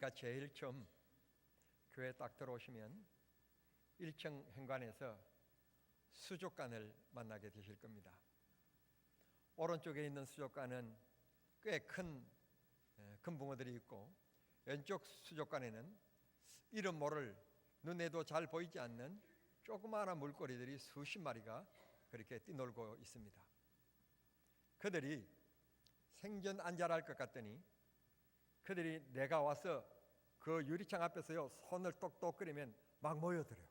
보니까 제일 처음 교회 딱 들어오시면 1층 현관에서 수족관을 만나게 되실 겁니다. 오른쪽에 있는 수족관은 꽤 큰 금붕어들이 있고, 왼쪽 수족관에는 이름 모를 눈에도 잘 보이지 않는 조그마한 물고기들이 수십 마리가 그렇게 뛰놀고 있습니다. 그들이 생전 안 자랄 것 같더니 그들이 내가 와서 그 유리창 앞에서요 손을 똑똑 끓이면 막 모여들어요.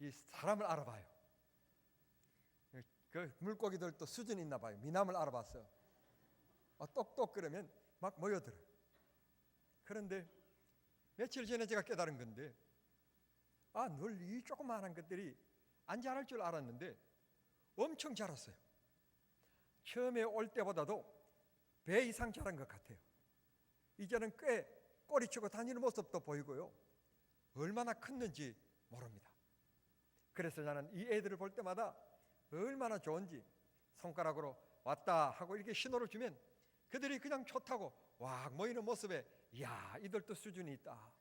이 사람을 알아봐요. 그 물고기들도 수준이 있나 봐요. 미남을 알아봤어. 똑똑 끓이면 막 모여들어요. 그런데 며칠 전에 제가 깨달은 건데, 늘 이 조그마한 것들이 안 자랄 줄 알았는데 엄청 자랐어요. 처음에 올 때보다도 배 이상 자란 것 같아요. 이제는 꽤 꼬리치고 다니는 모습도 보이고요. 얼마나 컸는지 모릅니다. 그래서 나는 이 애들을 볼 때마다 얼마나 좋은지 손가락으로 왔다 하고 이렇게 신호를 주면 그들이 그냥 좋다고 왁 모이는 모습에, 이야, 이들도 수준이 있다.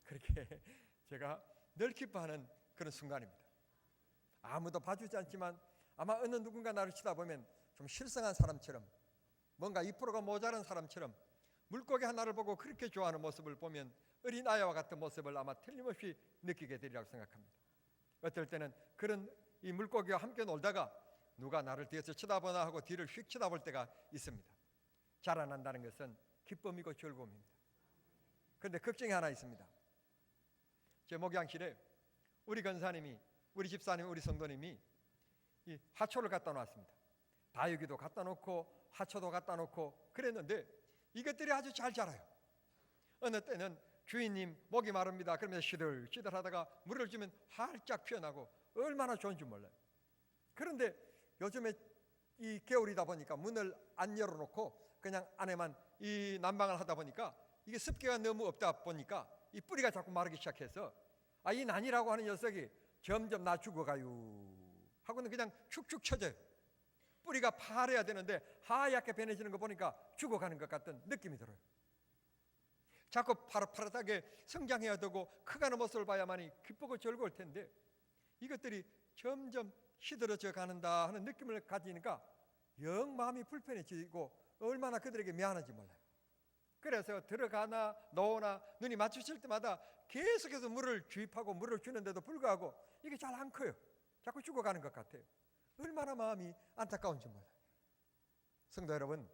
그렇게 제가 늘 기뻐하는 그런 순간입니다. 아무도 봐주지 않지만 아마 어느 누군가 나를 쳐다보면 좀 실성한 사람처럼, 뭔가 2%가 모자란 사람처럼 물고기 하나를 보고 그렇게 좋아하는 모습을 보면 어린아이와 같은 모습을 아마 틀림없이 느끼게 되리라고 생각합니다. 어떨 때는 그런 이 물고기와 함께 놀다가 누가 나를 뒤에서 쳐다보나 하고 뒤를 휙 쳐다볼 때가 있습니다. 자라난다는 것은 기쁨이고 즐거움입니다. 그런데 걱정이 하나 있습니다. 제 목양실에 우리 권사님이, 우리 집사님, 우리 성도님이 이 하초를 갖다 놨습니다. 다육이도 갖다 놓고 하초도 갖다 놓고 그랬는데 이것들이 아주 잘 자라요. 어느 때는 주인님 목이 마릅니다. 그러면 시들시들하다가 물을 주면 활짝 피어나고 얼마나 좋은 줄 몰라요. 그런데 요즘에 이 겨울이다 보니까 문을 안 열어놓고 그냥 안에만 이 난방을 하다 보니까 이게 습기가 너무 없다 보니까 이 뿌리가 자꾸 마르기 시작해서 이 난이라고 하는 녀석이 점점 나 죽어가요 하고는 그냥 축축 처져요. 뿌리가 파래야 되는데 하얗게 변해지는 거 보니까 죽어가는 것 같은 느낌이 들어요. 자꾸 파릇파릇하게 성장해야 되고 커가는 모습을 봐야만이 기쁘고 즐거울 텐데 이것들이 점점 시들어져 가는다 하는 느낌을 가지니까 영 마음이 불편해지고 얼마나 그들에게 미안한지 몰라요. 그래서 들어가나 나오나 눈이 마주칠 때마다 계속해서 물을 주입하고 물을 주는데도 불구하고 이게 잘 안 커요. 자꾸 죽어가는 것 같아요. 얼마나 마음이 안타까운지 몰라요. 성도 여러분,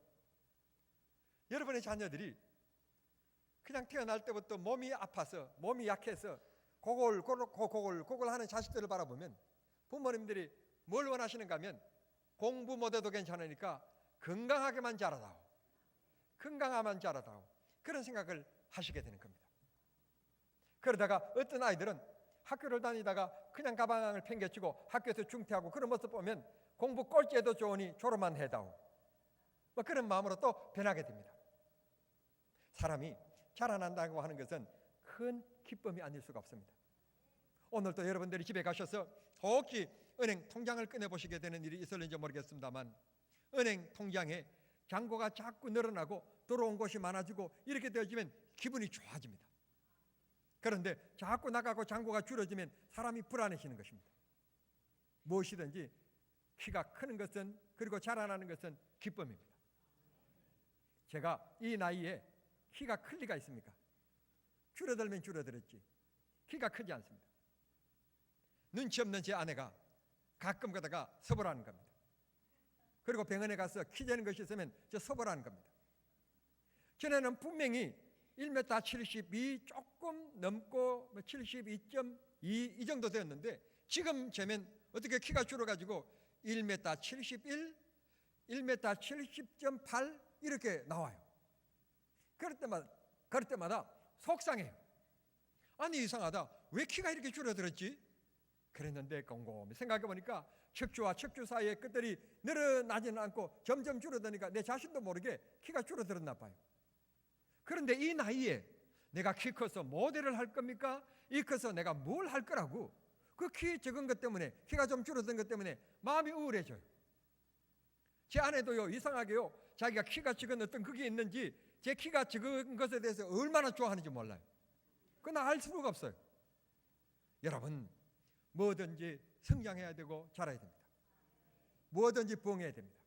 여러분의 자녀들이 그냥 태어날 때부터 몸이 아파서, 몸이 약해서 고골 하는 자식들을 바라보면 부모님들이 뭘 원하시는가 하면 공부 못해도 괜찮으니까 건강하게만 자라다오, 건강하만 자라다오, 그런 생각을 하시게 되는 겁니다. 그러다가 어떤 아이들은 학교를 다니다가 그냥 가방을 팽개치고 학교에서 중퇴하고 그런 모습 보면 공부 꼴찌해도 좋으니 졸업만 해다오, 그런 마음으로 또 변하게 됩니다. 사람이 자라난다고 하는 것은 큰 기쁨이 아닐 수가 없습니다. 오늘도 여러분들이 집에 가셔서 혹시 은행 통장을 꺼내보시게 되는 일이 있을는지 모르겠습니다만 은행 통장에 잔고가 자꾸 늘어나고 들어온 것이 많아지고 이렇게 되어지면 기분이 좋아집니다. 그런데 자꾸 나가고 잔고가 줄어지면 사람이 불안해지는 것입니다. 무엇이든지 키가 크는 것은, 그리고 자라나는 것은 기쁨입니다. 제가 이 나이에 키가 클 리가 있습니까? 줄어들면 줄어들었지 키가 크지 않습니다. 눈치 없는 제 아내가 가끔 가다가 서보라는 겁니다. 그리고 병원에 가서 키 재는 것이 있으면 저 서보라는 겁니다. 전에는 분명히 1m 72 조금 넘고 72.2 이 정도 되었는데 지금 재면 어떻게 키가 줄어가지고 1m 71, 1m 70.8 이렇게 나와요. 그럴 때마다 속상해요. 아니 이상하다, 왜 키가 이렇게 줄어들었지? 그랬는데 곰곰이 생각해보니까 척추와 척추 사이의 끝들이 늘어나지는 않고 점점 줄어드니까 내 자신도 모르게 키가 줄어들었나 봐요. 그런데 이 나이에 내가 키 커서 모델을 할 겁니까? 이 커서 내가 뭘 할 거라고 그 키 적은 것 때문에, 키가 좀 줄어든 것 때문에 마음이 우울해져요. 제 아내도요, 이상하게요, 자기가 키가 적은 어떤 그게 있는지 제 키가 적은 것에 대해서 얼마나 좋아하는지 몰라요. 그러나 알 수가 없어요. 여러분, 뭐든지 성장해야 되고 자라야 됩니다. 뭐든지 부흥해야 됩니다.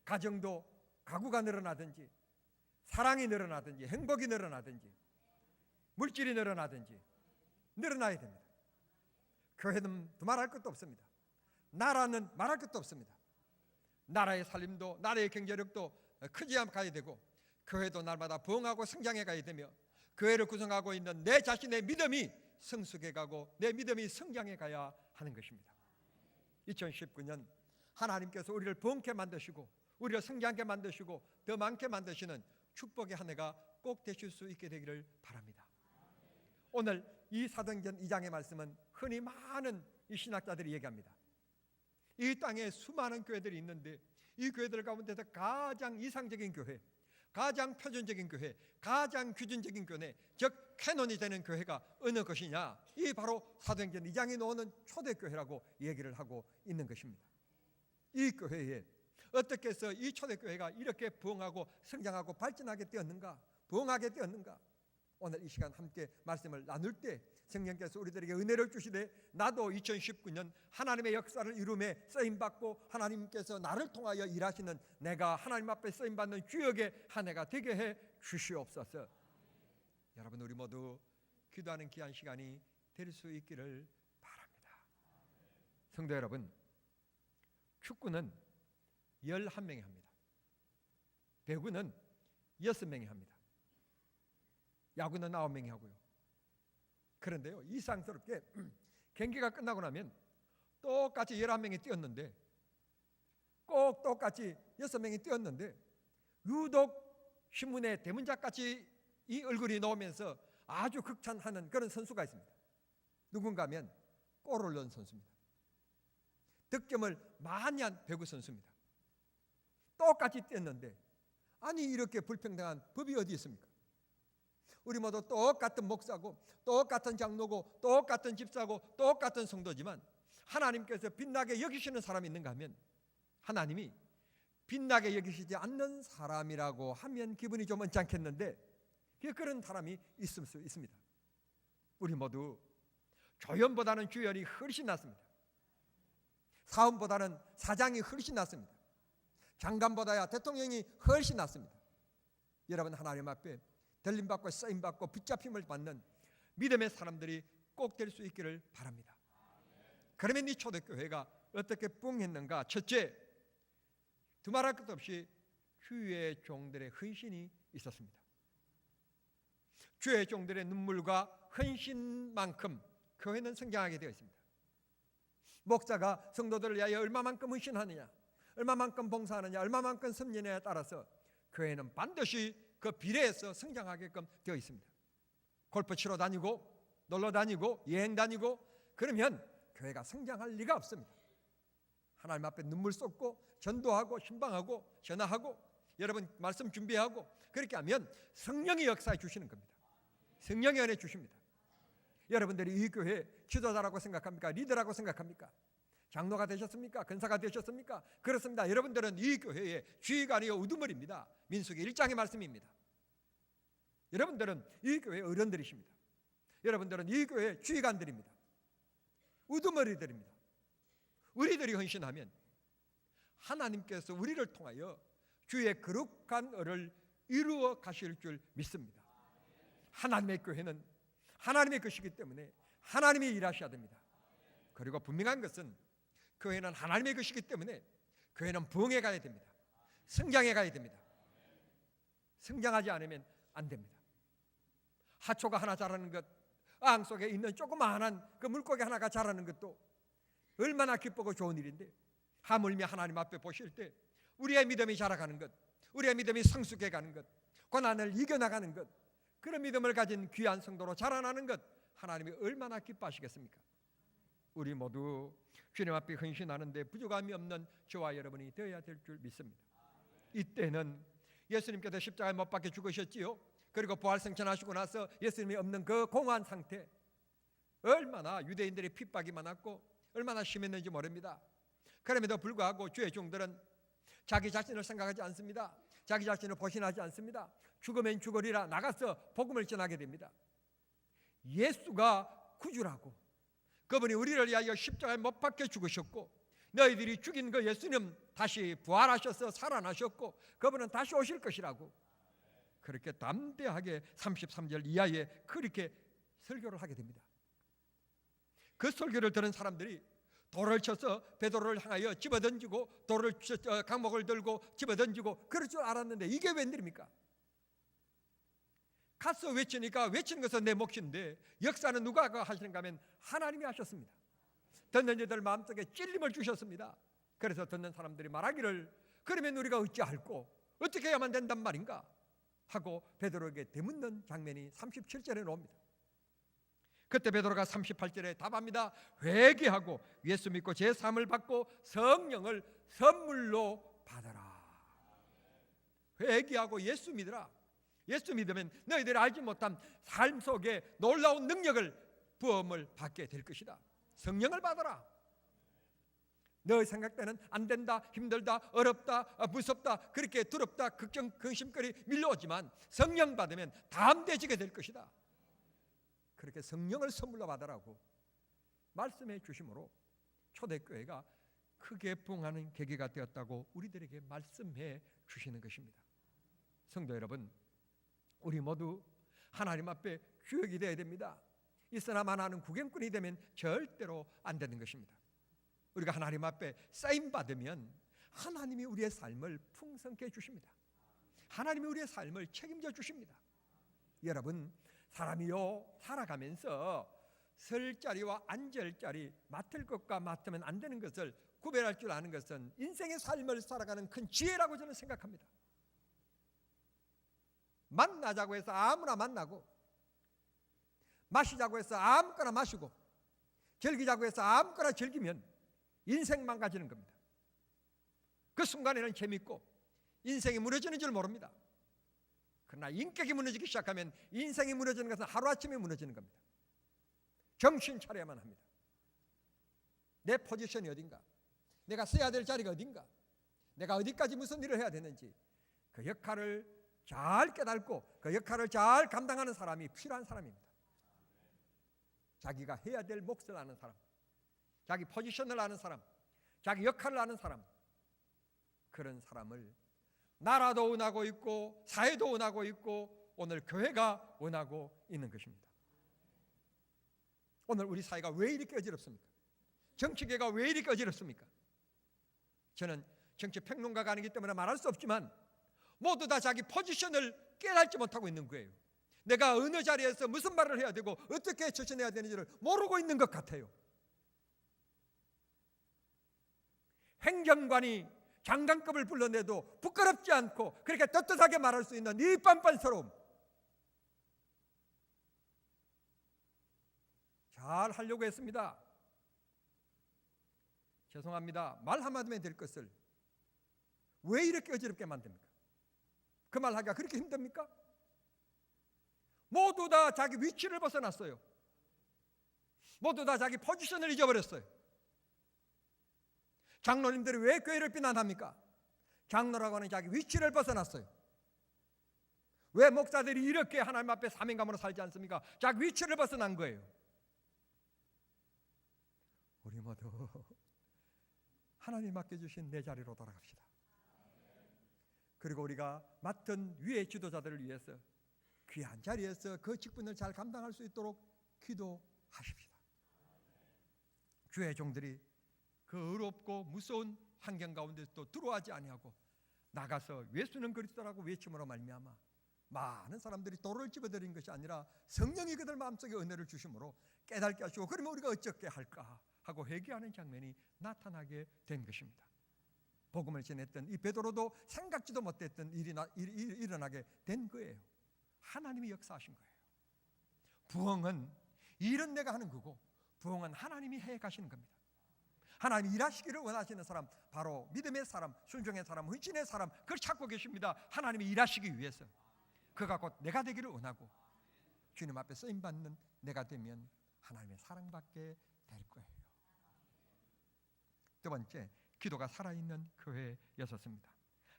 가정도 가구가 늘어나든지, 사랑이 늘어나든지, 행복이 늘어나든지, 물질이 늘어나든지 늘어나야 됩니다. 교회는 말할 것도 없습니다. 나라는 말할 것도 없습니다. 나라의 살림도, 나라의 경제력도 크지 않게 가야 되고, 교회도 날마다 부흥하고 성장해 가야 되며, 교회를 구성하고 있는 내 자신의 믿음이 성숙해 가고 내 믿음이 성장해 가야 하는 것입니다. 2019년 하나님께서 우리를 부흥케 만드시고 우리를 성장케 만드시고 더 많게 만드시는 축복의 한 해가 꼭 되실 수 있게 되기를 바랍니다. 오늘 이 사도행전 2장의 말씀은 흔히 많은 이 신학자들이 얘기합니다. 이 땅에 수많은 교회들이 있는데 이 교회들 가운데서 가장 이상적인 교회, 가장 표준적인 교회, 가장 규준적인 교회, 즉 캐논이 되는 교회가 어느 것이냐? 이 바로 사도행전 2장이 놓는 초대교회라고 얘기를 하고 있는 것입니다. 이 교회에 어떻게 해서 이 초대교회가 이렇게 부흥하고 성장하고 발전하게 되었는가? 부흥하게 되었는가? 오늘 이 시간 함께 말씀을 나눌 때 성령께서 우리들에게 은혜를 주시되, 나도 2019년 하나님의 역사를 이루며 쓰임받고 하나님께서 나를 통하여 일하시는 내가 하나님 앞에 쓰임받는 주역의 한 해가 되게 해 주시옵소서. 여러분, 우리 모두 기도하는 귀한 시간이 될 수 있기를 바랍니다. 성도 여러분, 축구는 11명이 합니다. 배구는 6명이 합니다. 야구는 9명이 하고요. 그런데요, 이상스럽게 경기가 끝나고 나면 똑같이 11명이 뛰었는데, 꼭 똑같이 6명이 뛰었는데, 유독 신문에 대문짝같이 이 얼굴이 나오면서 아주 극찬하는 그런 선수가 있습니다. 누군가 하면 골을 넣은 선수입니다. 득점을 많이 한 배구 선수입니다. 똑같이 뛰었는데, 아니 이렇게 불평등한 법이 어디 있습니까? 우리 모두 똑같은 목사고 똑같은 장로고 똑같은 집사고 똑같은 성도지만 하나님께서 빛나게 여기시는 사람이 있는가 하면, 하나님이 빛나게 여기시지 않는 사람이라고 하면 기분이 좀 언짢겠는데, 그런 사람이 있을 수 있습니다. 우리 모두 조연보다는 주연이 훨씬 낫습니다. 사원보다는 사장이 훨씬 낫습니다. 장관보다야 대통령이 훨씬 낫습니다. 여러분, 하나님 앞에 들림받고 쓰임받고 붙잡힘을 받는 믿음의 사람들이 꼭 될 수 있기를 바랍니다. 그러면 이 초대교회가 어떻게 부흥했는가? 첫째, 두말할 것도 없이 주의 종들의 헌신이 있었습니다. 주의 종들의 눈물과 헌신만큼 교회는 성장하게 되어 있습니다. 목사가 성도들을 위하여 얼마만큼 헌신하느냐, 얼마만큼 봉사하느냐, 얼마만큼 섬기느냐에 따라서 교회는 반드시 그 비례해서 성장하게끔 되어 있습니다. 골프 치러 다니고 놀러 다니고 여행 다니고 그러면 교회가 성장할 리가 없습니다. 하나님 앞에 눈물 쏟고 전도하고 신방하고 전화하고 여러분 말씀 준비하고 그렇게 하면 성령이 역사해 주시는 겁니다. 성령의 은혜 주십니다. 여러분들이 이 교회 지도자라고 생각합니까? 리더라고 생각합니까? 장로가 되셨습니까? 근사가 되셨습니까? 그렇습니다. 여러분들은 이 교회의 주의관이요 우두머리입니다. 민수기 1장의 말씀입니다. 여러분들은 이 교회의 어른들이십니다. 여러분들은 이 교회의 주의관들입니다. 우두머리들입니다. 우리들이 헌신하면 하나님께서 우리를 통하여 주의 거룩한 을을 이루어 가실 줄 믿습니다. 하나님의 교회는 하나님의 것이기 때문에 하나님이 일하셔야 됩니다. 그리고 분명한 것은 교회는 하나님의 것이기 때문에 교회는 부흥해 가야 됩니다. 성장해 가야 됩니다. 성장하지 않으면 안 됩니다. 하초가 하나 자라는 것, 앙 속에 있는 조그마한 그 물고기 하나가 자라는 것도 얼마나 기쁘고 좋은 일인데, 하물며 하나님 앞에 보실 때 우리의 믿음이 자라가는 것, 우리의 믿음이 성숙해 가는 것, 고난을 이겨나가는 것, 그런 믿음을 가진 귀한 성도로 자라나는 것, 하나님이 얼마나 기뻐하시겠습니까? 우리 모두 주님 앞에 헌신하는데 부족함이 없는 저와 여러분이 되어야 될 줄 믿습니다. 이때는 예수님께서 십자가에 못 박혀 죽으셨지요. 그리고 부활승천하시고 나서 예수님이 없는 그 공허한 상태, 얼마나 유대인들의 핍박이 많았고 얼마나 심했는지 모릅니다. 그럼에도 불구하고 주의 종들은 자기 자신을 생각하지 않습니다. 자기 자신을 보신하지 않습니다. 죽으면 죽으리라 나가서 복음을 전하게 됩니다. 예수가 구주라고, 그분이 우리를 위하여 십자가에 못 박혀 죽으셨고, 너희들이 죽인 그 예수님 다시 부활하셔서 살아나셨고, 그분은 다시 오실 것이라고, 그렇게 담대하게 33절 이하에 그렇게 설교를 하게 됩니다. 그 설교를 들은 사람들이 돌을 쳐서 베드로를 향하여 집어던지고, 강목을 들고 집어던지고 그럴 줄 알았는데 이게 웬일입니까? 가서 외치니까 외치는 것은 내 몫인데 역사는 누가 하시는가 하면 하나님이 하셨습니다. 듣는 이들 마음속에 찔림을 주셨습니다. 그래서 듣는 사람들이 말하기를, 그러면 우리가 어찌할꼬, 어떻게 해야만 된단 말인가 하고 베드로에게 되묻는 장면이 37절에 나옵니다. 그때 베드로가 38절에 답합니다. 회개하고 예수 믿고 제사함을 받고 성령을 선물로 받아라. 회개하고 예수 믿으라. 예수 믿으면 너희들이 알지 못한 삶 속에 놀라운 능력을, 부음을 받게 될 것이다. 성령을 받아라. 너 생각대는 안 된다, 힘들다, 어렵다, 무섭다, 그렇게 두렵다, 걱정, 근심거리 밀려오지만 성령 받으면 담대해지게 될 것이다. 그렇게 성령을 선물로 받으라고 말씀해 주심으로 초대교회가 크게 부흥하는 계기가 되었다고 우리들에게 말씀해 주시는 것입니다. 성도 여러분, 우리 모두 하나님 앞에 주역이 되어야 됩니다. 있으나마나는 구경꾼이 되면 절대로 안 되는 것입니다. 우리가 하나님 앞에 쓰임받으면 하나님이 우리의 삶을 풍성케 해주십니다. 하나님이 우리의 삶을 책임져 주십니다. 여러분, 사람이요 살아가면서 설 자리와 앉을 자리, 맡을 것과 맡으면 안 되는 것을 구별할 줄 아는 것은 인생의 삶을 살아가는 큰 지혜라고 저는 생각합니다. 만나자고 해서 아무나 만나고, 마시자고 해서 아무거나 마시고, 즐기자고 해서 아무거나 즐기면 인생 망가지는 겁니다. 그 순간에는 재밌고 인생이 무너지는 줄 모릅니다. 그러나 인격이 무너지기 시작하면 인생이 무너지는 것은 하루아침에 무너지는 겁니다. 정신 차려야만 합니다. 내 포지션이 어딘가, 내가 써야 될 자리가 어딘가, 내가 어디까지 무슨 일을 해야 되는지, 그 역할을 잘 깨닫고 그 역할을 잘 감당하는 사람이 필요한 사람입니다. 자기가 해야 될 몫을 아는 사람, 자기 포지션을 아는 사람, 자기 역할을 아는 사람, 그런 사람을 나라도 원하고 있고 사회도 원하고 있고 오늘 교회가 원하고 있는 것입니다. 오늘 우리 사회가 왜 이렇게 어지럽습니까? 정치계가 왜 이렇게 어지럽습니까? 저는 정치평론가가 아니기 때문에 말할 수 없지만 모두 다 자기 포지션을 깨닫지 못하고 있는 거예요. 내가 어느 자리에서 무슨 말을 해야 되고 어떻게 처신해야 되는지를 모르고 있는 것 같아요. 행정관이 장관급을 불러내도 부끄럽지 않고 그렇게 떳떳하게 말할 수 있는 이 빤빤스러움, 잘 하려고 했습니다. 죄송합니다. 말 한마디면 될 것을 왜 이렇게 어지럽게 만듭니까? 그 말하기가 그렇게 힘듭니까? 모두 다 자기 위치를 벗어났어요. 모두 다 자기 포지션을 잊어버렸어요. 장로님들이 왜 교회를 비난합니까? 장로라고 하는 자기 위치를 벗어났어요. 왜 목사들이 이렇게 하나님 앞에 사명감으로 살지 않습니까? 자기 위치를 벗어난 거예요. 우리 모두 하나님 맡겨주신 내 자리로 돌아갑시다. 그리고 우리가 맡은 위의 지도자들을 위해서 귀한 자리에서 그 직분을 잘 감당할 수 있도록 기도하십시다. 주의 종들이 그 어렵고 무서운 환경 가운데 또 들어가지 아니하고 나가서 예수는 그리스도라고 외침으로 말미암아 많은 사람들이 돌을 집어들인 것이 아니라 성령이 그들 마음속에 은혜를 주심으로 깨닫게 하시고, 그러면 우리가 어떻게 할까 하고 회개하는 장면이 나타나게 된 것입니다. 복음을 전했던 이 베드로도 생각지도 못했던 일이 일어나게 된 거예요. 하나님이 역사하신 거예요. 부흥은 일은 내가 하는 거고 부흥은 하나님이 해 가시는 겁니다. 하나님이 일하시기를 원하시는 사람, 바로 믿음의 사람, 순종의 사람, 헌신의 사람, 그걸 찾고 계십니다. 하나님이 일하시기 위해서 그가 곧 내가 되기를 원하고 주님 앞에 쓰임받는 내가 되면 하나님의 사랑받게 될 거예요. 두 번째, 기도가 살아있는 교회였었습니다.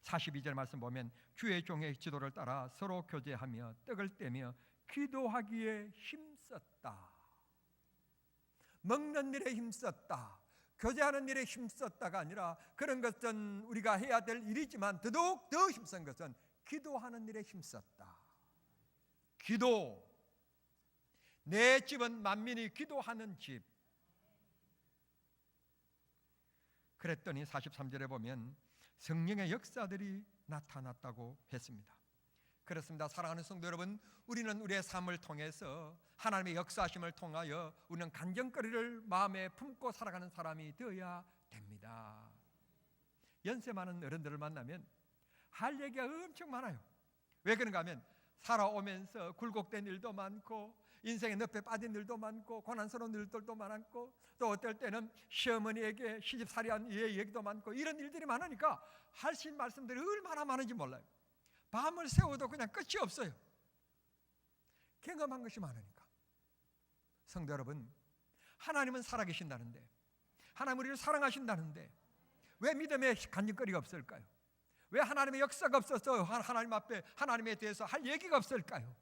42절 말씀 보면 주의 종의 지도를 따라 서로 교제하며 떡을 떼며 기도하기에 힘썼다. 먹는 일에 힘썼다. 교제하는 일에 힘썼다가 아니라, 그런 것은 우리가 해야 될 일이지만 더더욱 더 힘쓴 것은 기도하는 일에 힘썼다. 기도. 내 집은 만민이 기도하는 집. 그랬더니 43절에 보면 성령의 역사들이 나타났다고 했습니다. 그렇습니다. 사랑하는 성도 여러분, 우리는 우리의 삶을 통해서 하나님의 역사하심을 통하여 우리는 간증거리를 마음에 품고 살아가는 사람이 되어야 됩니다. 연세 많은 어른들을 만나면 할 얘기가 엄청 많아요. 왜 그런가 하면 살아오면서 굴곡된 일도 많고, 인생의 늪에 빠진 일도 많고, 고난스러운 일들도 많았고, 또 어떨 때는 시어머니에게 시집살이한 얘기도 많고, 이런 일들이 많으니까 하신 말씀들이 얼마나 많은지 몰라요. 밤을 새워도 그냥 끝이 없어요. 경험한 것이 많으니까. 성도 여러분, 하나님은 살아계신다는데, 하나님 우리를 사랑하신다는데 왜 믿음의 간증거리가 없을까요? 왜 하나님의 역사가 없어서 하나님 앞에 하나님에 대해서 할 얘기가 없을까요?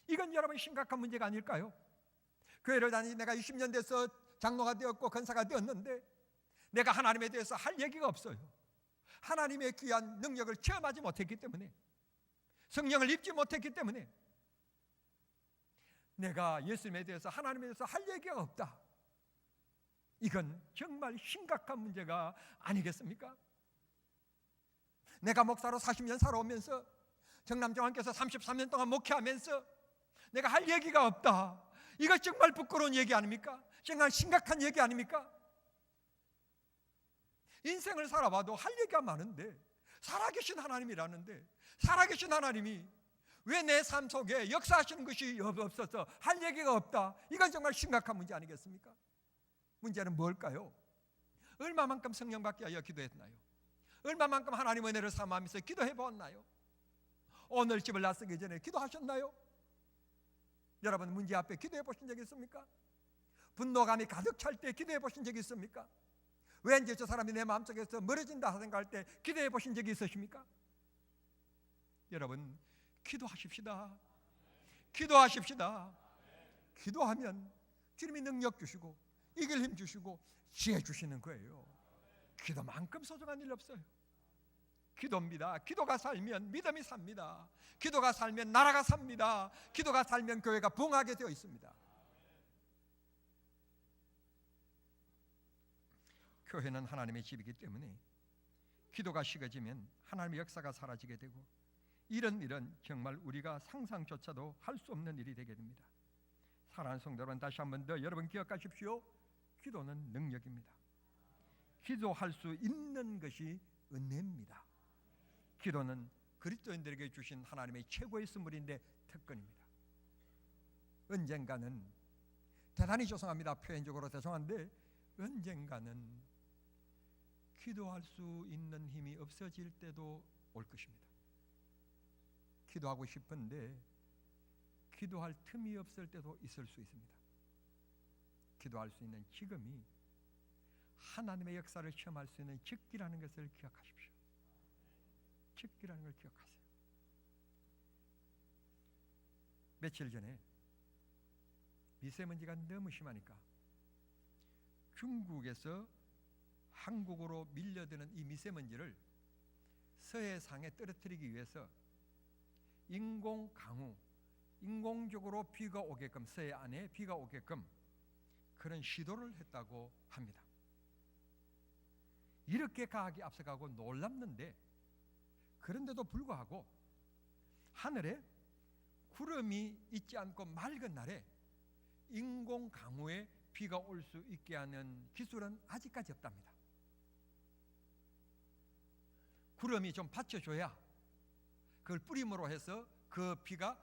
이건 여러분 심각한 문제가 아닐까요? 교회를 다니 내가 20년 돼서 장로가 되었고 권사가 되었는데 내가 하나님에 대해서 할 얘기가 없어요. 하나님의 귀한 능력을 체험하지 못했기 때문에, 성령을 입지 못했기 때문에 내가 예수님에 대해서, 하나님에 대해서 할 얘기가 없다. 이건 정말 심각한 문제가 아니겠습니까? 내가 목사로 40년 살아오면서, 정남정환께서 33년 동안 목회하면서 내가 할 얘기가 없다. 이거 정말 부끄러운 얘기 아닙니까? 정말 심각한 얘기 아닙니까? 인생을 살아봐도 할 얘기가 많은데, 살아계신 하나님이라는데, 살아계신 하나님이 왜 내 삶 속에 역사하시는 것이 없어서 할 얘기가 없다. 이건 정말 심각한 문제 아니겠습니까? 문제는 뭘까요? 얼마만큼 성령 받게 하여 기도했나요? 얼마만큼 하나님의 은혜를 삼으면서 기도해 보았나요? 오늘 집을 나서기 전에 기도하셨나요? 여러분, 문제 앞에 기도해 보신 적이 있습니까? 분노감이 가득 찰 때 기도해 보신 적이 있습니까? 왠지 저 사람이 내 마음속에서 멀어진다 생각할 때 기도해 보신 적이 있으십니까? 여러분, 기도하십시다. 기도하십시다. 기도하면 주님이 능력 주시고 이길 힘 주시고 지혜 주시는 거예요. 기도만큼 소중한 일 없어요. 기도입니다. 기도가 살면 믿음이 삽니다. 기도가 살면 나라가 삽니다. 기도가 살면 교회가 부흥하게 되어 있습니다. 교회는 하나님의 집이기 때문에 기도가 식어지면 하나님의 역사가 사라지게 되고, 이런 일은 정말 우리가 상상조차도 할 수 없는 일이 되게 됩니다. 사랑하는 성도 여러분, 다시 한 번 더 여러분 기억하십시오. 기도는 능력입니다. 기도할 수 있는 것이 은혜입니다. 기도는 그리스도인들에게 주신 하나님의 최고의 선물인데 특권입니다. 언젠가는, 대단히 죄송합니다, 표현적으로 죄송한데, 언젠가는 기도할 수 있는 힘이 없어질 때도 올 것입니다. 기도하고 싶은데 기도할 틈이 없을 때도 있을 수 있습니다. 기도할 수 있는 지금이 하나님의 역사를 체험할 수 있는 직기라는 것을 기억하십시오. 직기라는 걸 기억하세요. 며칠 전에 미세먼지가 너무 심하니까 중국에서 한국으로 밀려드는 이 미세먼지를 서해상에 떨어뜨리기 위해서 인공 강우, 인공적으로 비가 오게끔, 서해 안에 비가 오게끔 그런 시도를 했다고 합니다. 이렇게 과학이 앞서가고 놀랍는데, 그런데도 불구하고 하늘에 구름이 있지 않고 맑은 날에 인공 강우에 비가 올 수 있게 하는 기술은 아직까지 없답니다. 구름이 좀 받쳐줘야 그걸 뿌림으로 해서 그 비가,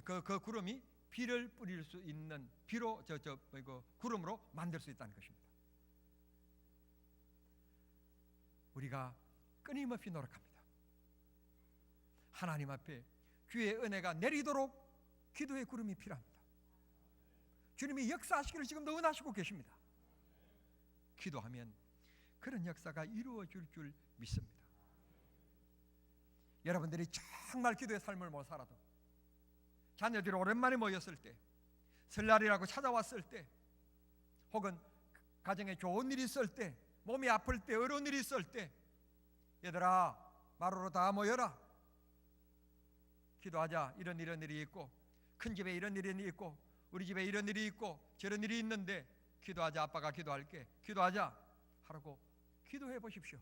그 구름이 비를 뿌릴 수 있는, 비로 구름으로 만들 수 있다는 것입니다. 우리가 끊임없이 노력합니다. 하나님 앞에 주의 은혜가 내리도록 기도의 구름이 필요합니다. 주님이 역사하시기를 지금도 원하시고 계십니다. 기도하면 그런 역사가 이루어질 줄 믿습니다. 여러분들이 정말 기도의 삶을 못 살아도 자녀들이 오랜만에 모였을 때, 설날이라고 찾아왔을 때, 혹은 가정에 좋은 일이 있을 때, 몸이 아플 때, 어려운 일이 있을 때, 얘들아 마루로 다 모여라, 기도하자. 이런 일이 있고, 큰 집에 이런 일이 있고, 우리 집에 이런 일이 있고, 저런 일이 있는데 기도하자. 아빠가 기도할게. 기도하자 하라고 기도해 보십시오.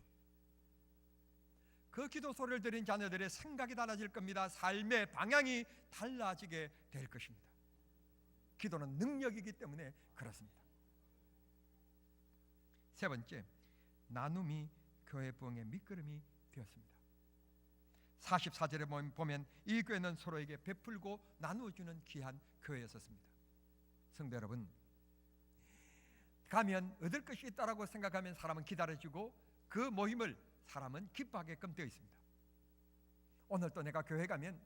그 기도 소리를 들은 자녀들의 생각이 달라질 겁니다. 삶의 방향이 달라지게 될 것입니다. 기도는 능력이기 때문에 그렇습니다. 세 번째, 나눔이 교회 부흥의 밑거름이 되었습니다. 44절에 보면 이 교회는 서로에게 베풀고 나누어주는 귀한 교회였었습니다. 성도 여러분, 가면 얻을 것이 있다라고 생각하면 사람은 기다려주고 그 모임을 사람은 기뻐하게끔 되어 있습니다. 오늘 또 내가 교회 가면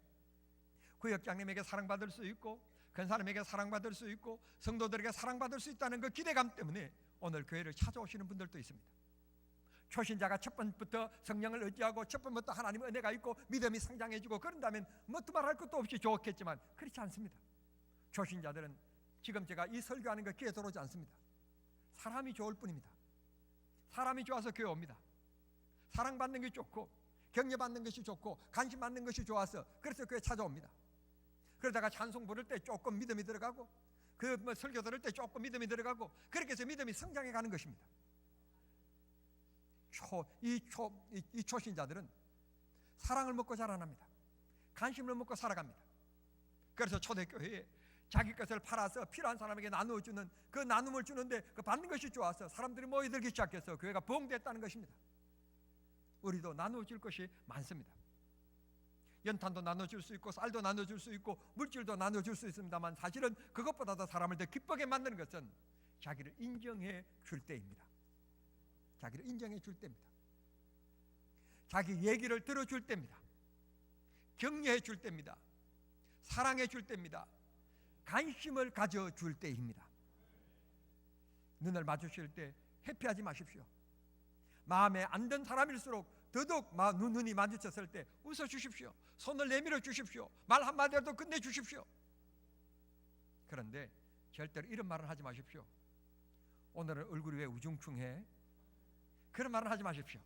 구역장님에게 사랑받을 수 있고, 큰 사람에게 사랑받을 수 있고, 성도들에게 사랑받을 수 있다는 그 기대감 때문에 오늘 교회를 찾아오시는 분들도 있습니다. 초신자가 첫 번부터 성령을 의지하고 첫 번부터 하나님의 은혜가 있고 믿음이 성장해지고 그런다면 뭐 두말할 것도 없이 좋겠지만 그렇지 않습니다. 초신자들은 지금 제가 이 설교하는 거 귀에 들어오지 않습니다. 사람이 좋을 뿐입니다. 사람이 좋아서 교회 옵니다. 사랑받는 게 좋고 격려받는 것이 좋고 관심받는 것이 좋아서 그래서 교회 찾아옵니다. 그러다가 찬송 부를 때 조금 믿음이 들어가고 그 설교 들을 때 조금 믿음이 들어가고 그렇게 해서 믿음이 성장해 가는 것입니다. 이 초신자들은 사랑을 먹고 자라납니다. 관심을 먹고 살아갑니다. 그래서 초대교회에 자기 것을 팔아서 필요한 사람에게 나누어주는 그 나눔을 주는데 그 받는 것이 좋아서 사람들이 모여들기 시작해서 교회가 부흥됐다는 것입니다. 우리도 나누어줄 것이 많습니다. 연탄도 나눠줄 수 있고 쌀도 나눠줄 수 있고 물질도 나눠줄 수 있습니다만 사실은 그것보다도 사람을 더 기쁘게 만드는 것은 자기를 인정해 줄 때입니다. 자기를 인정해 줄 때입니다. 자기 얘기를 들어줄 때입니다. 격려해 줄 때입니다. 사랑해 줄 때입니다. 관심을 가져줄 때입니다. 눈을 마주칠 때 회피하지 마십시오. 마음에 안 든 사람일수록 더더욱 눈이 마주쳤을 때 웃어주십시오. 손을 내밀어 주십시오. 말 한마디라도 끝내주십시오. 그런데 절대로 이런 말을 하지 마십시오. 오늘은 얼굴이 왜 우중충해? 그런 말을 하지 마십시오.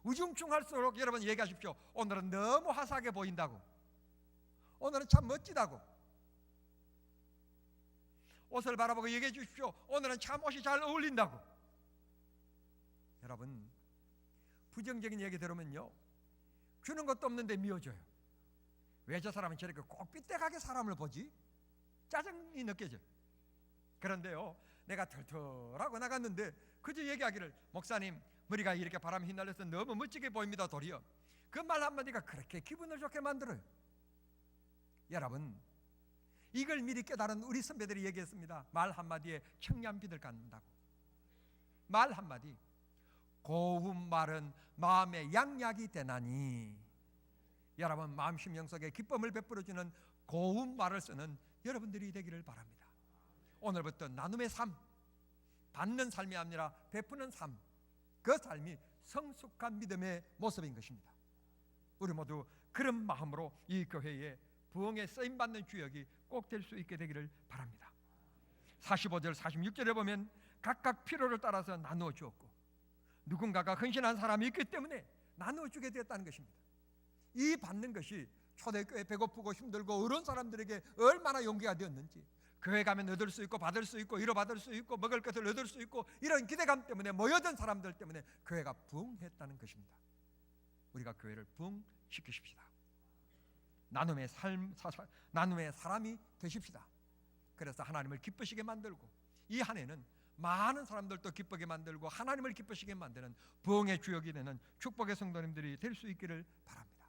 우중충할수록 여러분 얘기하십시오. 오늘은 너무 화사하게 보인다고. 오늘은 참 멋지다고. 옷을 바라보고 얘기해 주십시오. 오늘은 참 옷이 잘 어울린다고. 여러분, 부정적인 얘기 들으면요, 주는 것도 없는데 미워져요. 왜 저 사람은 저렇게 꼭 삐딱하게 사람을 보지? 짜증이 느껴져요. 그런데요, 내가 털털하고 나갔는데 그저 얘기하기를, 목사님 머리가 이렇게 바람에 휘날려서 너무 멋지게 보입니다. 도리어 그 말 한마디가 그렇게 기분을 좋게 만들어요. 여러분, 이걸 미리 깨달은 우리 선배들이 얘기했습니다. 말 한마디에 청량빛을 갖는다고. 말 한마디, 고운 말은 마음의 양약이 되나니. 여러분, 마음 심령 속에 기쁨을 베풀어주는 고운 말을 쓰는 여러분들이 되기를 바랍니다. 오늘부터 나눔의 삶, 받는 삶이 아니라 베푸는 삶, 그 삶이 성숙한 믿음의 모습인 것입니다. 우리 모두 그런 마음으로 이 교회에 부흥에 쓰임받는 주역이 꼭 될 수 있게 되기를 바랍니다. 45절 46절에 보면 각각 필요를 따라서 나누어 주었고 누군가가 헌신한 사람이 있기 때문에 나누어 주게 되었다는 것입니다. 이 받는 것이 초대교회 배고프고 힘들고 어려운 사람들에게 얼마나 용기가 되었는지, 교회 가면 얻을 수 있고 받을 수 있고 위로받을 수 있고 먹을 것을 얻을 수 있고 이런 기대감 때문에 모여든 사람들 때문에 교회가 부흥했다는 것입니다. 우리가 교회를 부흥시키십시다. 나눔의 사람이 되십시다. 그래서 하나님을 기쁘시게 만들고 이 한 해는 많은 사람들도 기쁘게 만들고 하나님을 기쁘시게 만드는 부흥의 주역이 되는 축복의 성도님들이 될 수 있기를 바랍니다.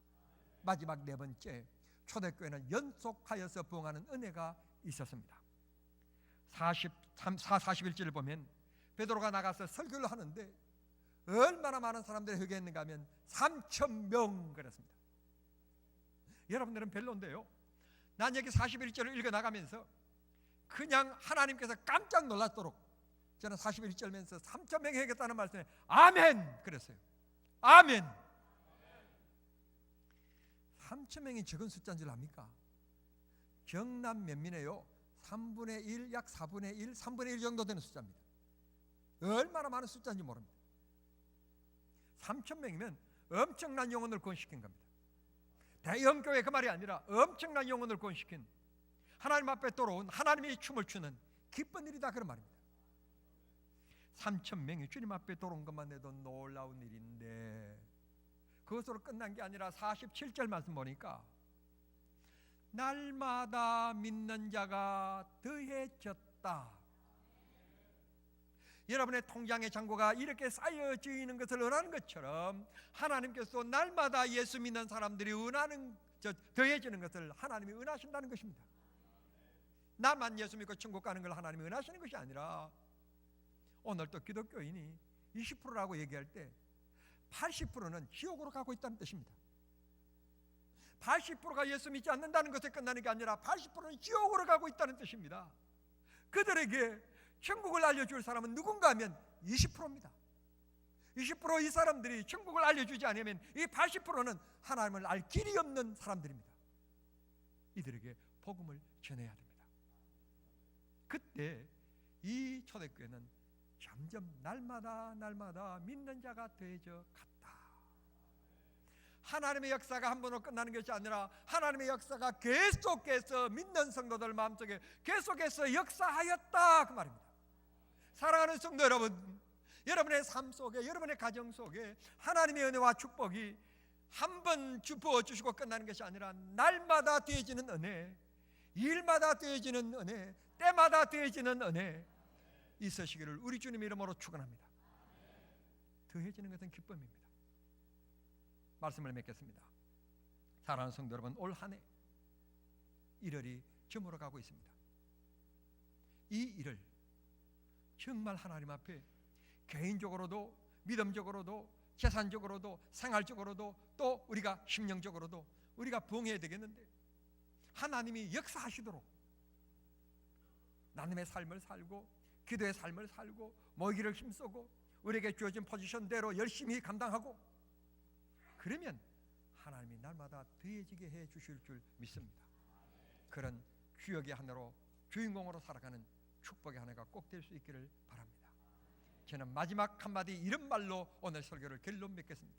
마지막 네 번째, 초대교회는 연속하여서 부흥하는 은혜가 있었습니다. 41절을 보면 베드로가 나가서 설교를 하는데 얼마나 많은 사람들이 회개했는가 하면 3,000명 그랬습니다. 여러분들은 별로인데요, 난 여기 41절을 읽어나가면서 그냥 하나님께서 깜짝 놀랐도록 저는 41절면서 3,000명이 회개했다는 말씀에 아멘 그랬어요. 아멘. 3,000명이 적은 숫자인 줄 압니까? 경남 면민에요 3분의 1, 약 4분의 1, 3분의 1 정도 되는 숫자입니다. 얼마나 많은 숫자인지 모릅니다. 3,000명이면 엄청난 영혼을 구원시킨 겁니다. 대형교회 그 말이 아니라 엄청난 영혼을 구원시킨, 하나님 앞에 돌아온 하나님의 춤을 추는 기쁜 일이다, 그런 말입니다. 3,000명이 주님 앞에 돌아온 것만 해도 놀라운 일인데, 그것으로 끝난 게 아니라 47절 말씀 보니까 날마다 믿는 자가 더해졌다. 여러분의 통장의 잔고가 이렇게 쌓여지는 것을 원하는 것처럼 하나님께서 날마다 예수 믿는 사람들이 더해지는 것을 하나님이 원하신다는 것입니다. 나만 예수 믿고 천국 가는 걸 하나님이 원하시는 것이 아니라, 오늘 또 기독교인이 20%라고 얘기할 때 80%는 지옥으로 가고 있다는 뜻입니다. 80%가 예수 믿지 않는다는 것에 끝나는 게 아니라 80%는 지옥으로 가고 있다는 뜻입니다. 그들에게 천국을 알려줄 사람은 누군가 하면 20%입니다. 20% 이 사람들이 천국을 알려주지 않으면 이 80%는 하나님을 알 길이 없는 사람들입니다. 이들에게 복음을 전해야 됩니다. 그때 이 초대교회는 점점 날마다 믿는 자가 더해져 갔다. 하나님의 역사가 한 번으로 끝나는 것이 아니라 하나님의 역사가 계속해서 믿는 성도들 마음속에 계속해서 역사하였다, 그 말입니다. 사랑하는 성도 여러분, 여러분의 삶 속에, 여러분의 가정 속에 하나님의 은혜와 축복이 한 번 부어주시고 끝나는 것이 아니라 날마다 더해지는 은혜, 일마다 더해지는 은혜, 때마다 더해지는 은혜 있으시기를 우리 주님 이름으로 축원합니다. 더해지는 것은 기쁨입니다. 말씀을 맺겠습니다. 사랑하는 성도 여러분, 올 한 해 1월이 저물어 가고 있습니다. 이 1월 정말 하나님 앞에 개인적으로도, 믿음적으로도, 재산적으로도, 생활적으로도, 또 우리가 심령적으로도 우리가 부응해야 되겠는데, 하나님이 역사하시도록 나눔의 삶을 살고 기도의 삶을 살고 모이기를 힘쓰고 우리에게 주어진 포지션대로 열심히 감당하고, 그러면 하나님이 날마다 더해지게 해 주실 줄 믿습니다. 그런 주역의 하나로, 주인공으로 살아가는 축복의 한 해가 꼭 될 수 있기를 바랍니다. 저는 마지막 한마디 이런 말로 오늘 설교를 결론 맺겠습니다.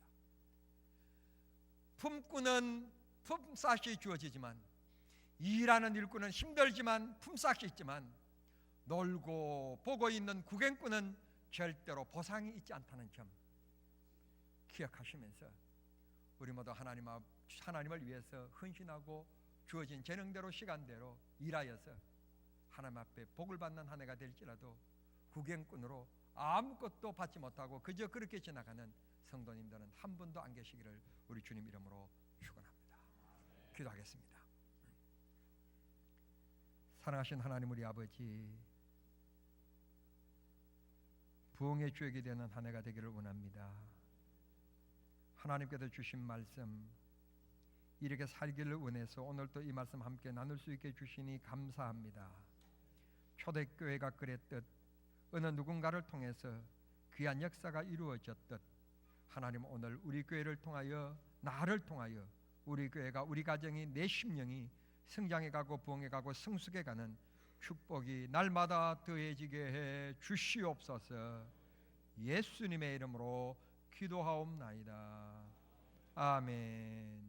품꾼은 품삯이 주어지지만, 일하는 일꾼은 힘들지만 품삯이 있지만, 놀고 보고 있는 구경꾼은 절대로 보상이 있지 않다는 점 기억하시면서 우리 모두 하나님을 위해서 헌신하고 주어진 재능대로 시간대로 일하여서 하나님 앞에 복을 받는 한 해가 될지라도 구경꾼으로 아무것도 받지 못하고 그저 그렇게 지나가는 성도님들은 한 분도 안 계시기를 우리 주님 이름으로 축원합니다. 기도하겠습니다. 사랑하신 하나님 우리 아버지, 부흥의 주역이 되는 한 해가 되기를 원합니다. 하나님께서 주신 말씀 이렇게 살기를 원해서 오늘 또 이 말씀 함께 나눌 수 있게 주시니 감사합니다. 초대교회가 그랬듯 어느 누군가를 통해서 귀한 역사가 이루어졌듯, 하나님 오늘 우리 교회를 통하여, 나를 통하여 우리 교회가, 우리 가정이, 내 심령이 성장해가고 부흥해가고 성숙해가는 축복이 날마다 더해지게 해 주시옵소서. 예수님의 이름으로 기도하옵나이다. 아멘.